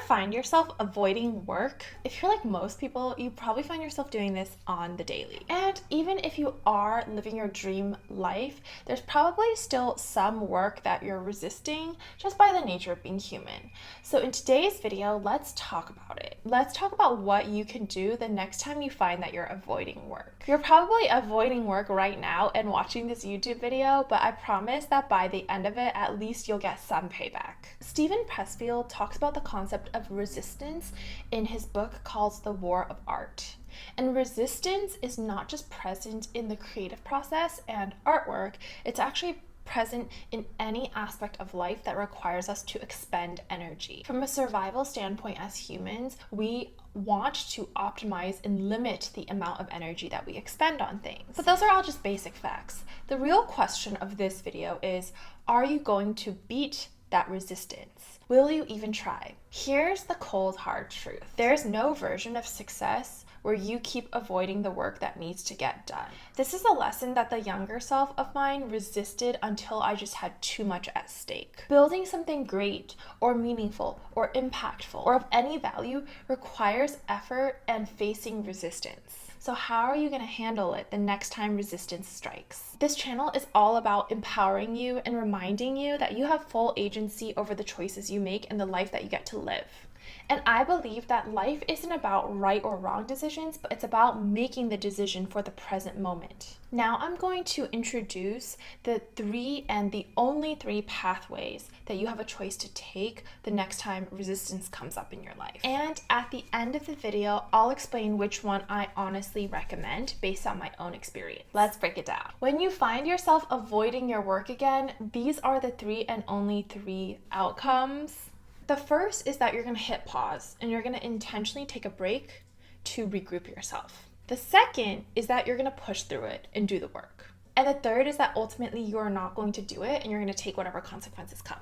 find yourself avoiding work? If you're like most people, you probably find yourself doing this on the daily. And even if you are living your dream life, there's probably still some work that you're resisting just by the nature of being human. So in today's video, let's talk about it. Let's talk about what you can do the next time you find that you're avoiding work. You're probably avoiding work right now and watching this YouTube video, but I promise that by the end of it, at least you'll get some payback. Steven Pressfield talks about the concept of resistance in his book called The War of Art. And resistance is not just present in the creative process and artwork, it's actually present in any aspect of life that requires us to expend energy. From a survival standpoint as humans, we want to optimize and limit the amount of energy that we expend on things. But those are all just basic facts. The real question of this video is, are you going to beat that resistance? Will you even try? Here's the cold hard truth. There's no version of success where you keep avoiding the work that needs to get done. This is a lesson that the younger self of mine resisted until I just had too much at stake. Building something great or meaningful or impactful or of any value requires effort and facing resistance. So how are you going to handle it the next time resistance strikes? This channel is all about empowering you and reminding you that you have full agency over the choices you make and the life that you get to live. And I believe that life isn't about right or wrong decisions, but it's about making the decision for the present moment. Now I'm going to introduce the only three pathways that you have a choice to take the next time resistance comes up in your life. And at the end of the video, I'll explain which one I honestly recommend based on my own experience. Let's break it down. When you find yourself avoiding your work again, these are the only three outcomes. The first is that you're going to hit pause and you're going to intentionally take a break to regroup yourself. The second is that you're going to push through it and do the work. And the third is that ultimately you are not going to do it and you're going to take whatever consequences come.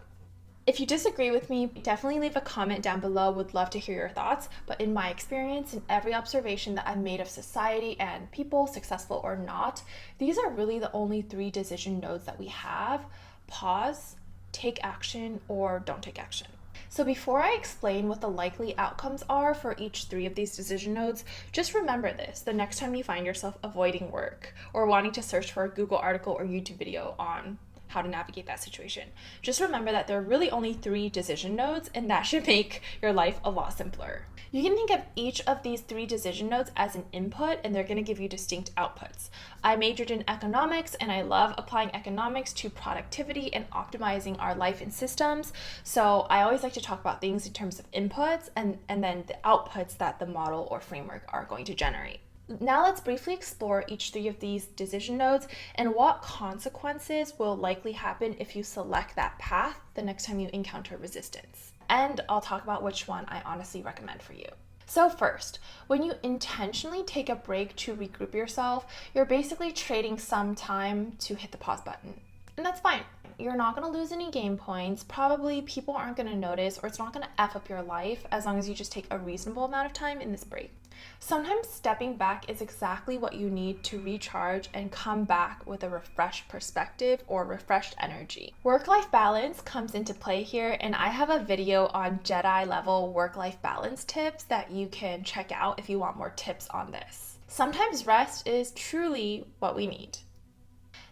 If you disagree with me, definitely leave a comment down below. Would love to hear your thoughts. But in my experience and every observation that I've made of society and people, successful or not, these are really the only three decision nodes that we have: pause, take action, or don't take action. So before I explain what the likely outcomes are for each three of these decision nodes, just remember this the next time you find yourself avoiding work or wanting to search for a Google article or YouTube video on how to navigate that situation. Just remember that there are really only three decision nodes, and that should make your life a lot simpler. You can think of each of these three decision nodes as an input, and they're going to give you distinct outputs. I majored in economics, and I love applying economics to productivity and optimizing our life and systems. So I always like to talk about things in terms of inputs and then the outputs that the model or framework are going to generate. Now let's briefly explore each three of these decision nodes and what consequences will likely happen if you select that path the next time you encounter resistance. And I'll talk about which one I honestly recommend for you. So first, when you intentionally take a break to regroup yourself, you're basically trading some time to hit the pause button. And that's fine. You're not going to lose any game points. Probably people aren't going to notice, or it's not going to F up your life as long as you just take a reasonable amount of time in this break. Sometimes stepping back is exactly what you need to recharge and come back with a refreshed perspective or refreshed energy. Work-life balance comes into play here, and I have a video on Jedi level work-life balance tips that you can check out if you want more tips on this. Sometimes rest is truly what we need.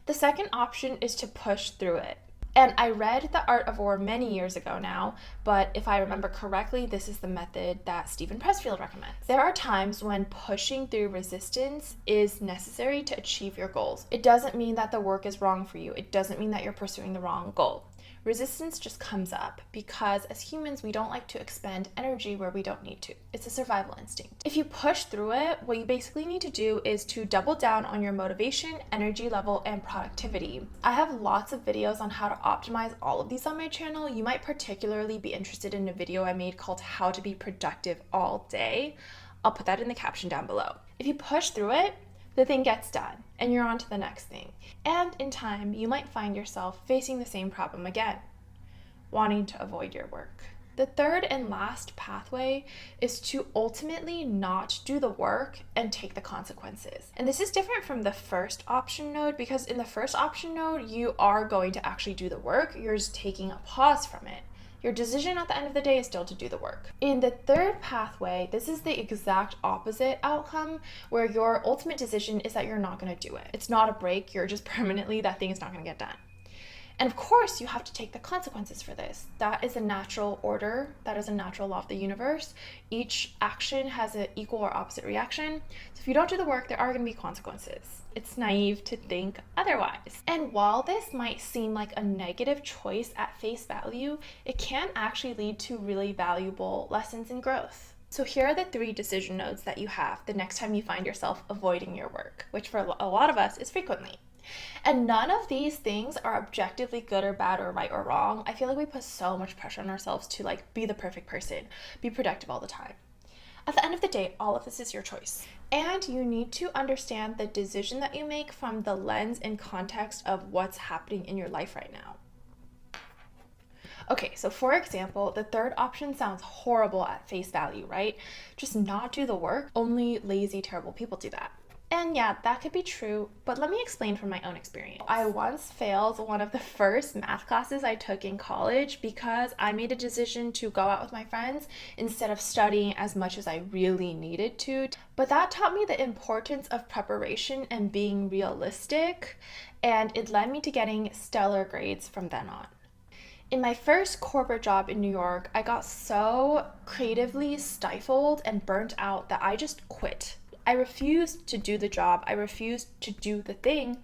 The second option is to push through it. And I read The Art of War many years ago now, but if I remember correctly, this is the method that Steven Pressfield recommends. There are times when pushing through resistance is necessary to achieve your goals. It doesn't mean that the work is wrong for you. It doesn't mean that you're pursuing the wrong goal. Resistance just comes up because as humans, we don't like to expend energy where we don't need to. It's a survival instinct. If you push through it, what you basically need to do is to double down on your motivation, energy level, and productivity. I have lots of videos on how to optimize all of these on my channel. You might particularly be interested in a video I made called How to Be Productive All Day. I'll put that in the caption down below. If you push through it, the thing gets done and you're on to the next thing. And in time, you might find yourself facing the same problem again, wanting to avoid your work. The third and last pathway is to ultimately not do the work and take the consequences. And this is different from the first option node because in the first option node, you are going to actually do the work. You're just taking a pause from it. Your decision at the end of the day is still to do the work. In the third pathway, this is the exact opposite outcome, where your ultimate decision is that you're not going to do it. It's not a break, you're just permanently, that thing is not going to get done. And of course, you have to take the consequences for this. That is a natural order. That is a natural law of the universe. Each action has an equal or opposite reaction. So if you don't do the work, there are going to be consequences. It's naive to think otherwise. And while this might seem like a negative choice at face value, it can actually lead to really valuable lessons and growth. So here are the 3 decision nodes that you have the next time you find yourself avoiding your work, which for a lot of us is frequently. And none of these things are objectively good or bad or right or wrong. I feel like we put so much pressure on ourselves to be the perfect person, be productive all the time. At the end of the day, all of this is your choice. And you need to understand the decision that you make from the lens and context of what's happening in your life right now. Okay, so for example, the third option sounds horrible at face value, right? Just not do the work. Only lazy, terrible people do that. And yeah, that could be true, but let me explain from my own experience. I once failed one of the first math classes I took in college because I made a decision to go out with my friends instead of studying as much as I really needed to. But that taught me the importance of preparation and being realistic, and it led me to getting stellar grades from then on. In my first corporate job in New York, I got so creatively stifled and burnt out that I just quit. I refused to do the job. I refused to do the thing.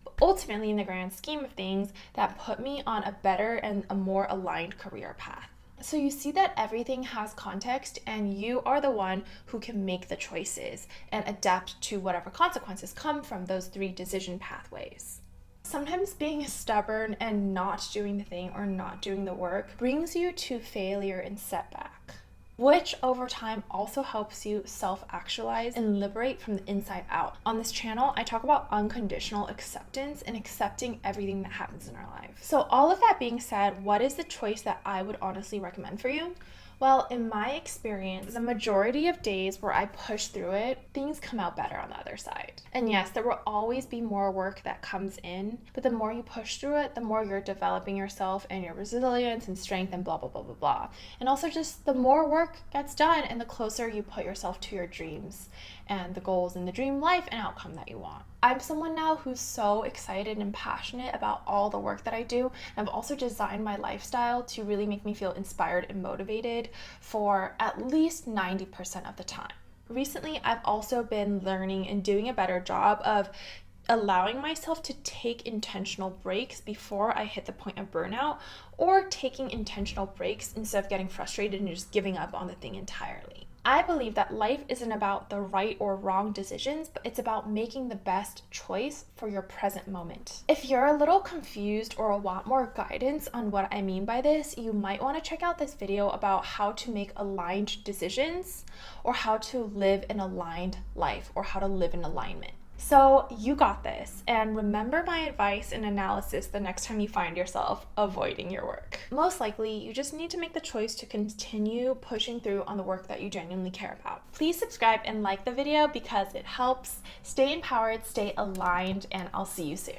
But ultimately, in the grand scheme of things, that put me on a better and a more aligned career path. So you see that everything has context, and you are the one who can make the choices and adapt to whatever consequences come from those 3 decision pathways. Sometimes being stubborn and not doing the thing or not doing the work brings you to failure and setback, which over time also helps you self-actualize and liberate from the inside out. On this channel, I talk about unconditional acceptance and accepting everything that happens in our life. So all of that being said, what is the choice that I would honestly recommend for you? Well, in my experience, the majority of days where I push through it, things come out better on the other side. And yes, there will always be more work that comes in, but the more you push through it, the more you're developing yourself and your resilience and strength and blah, blah, blah, blah, blah. And also just the more work gets done and the closer you put yourself to your dreams and the goals and the dream life and outcome that you want. I'm someone now who's so excited and passionate about all the work that I do. I've also designed my lifestyle to really make me feel inspired and motivated for at least 90% of the time. Recently, I've also been learning and doing a better job of allowing myself to take intentional breaks before I hit the point of burnout, or taking intentional breaks instead of getting frustrated and just giving up on the thing entirely. I believe that life isn't about the right or wrong decisions, but it's about making the best choice for your present moment. If you're a little confused or want more guidance on what I mean by this, you might want to check out this video about how to make aligned decisions, or how to live an aligned life, or how to live in alignment. So you got this, and remember my advice and analysis the next time you find yourself avoiding your work. Most likely, you just need to make the choice to continue pushing through on the work that you genuinely care about. Please subscribe and like the video because it helps. Stay empowered, stay aligned, and I'll see you soon.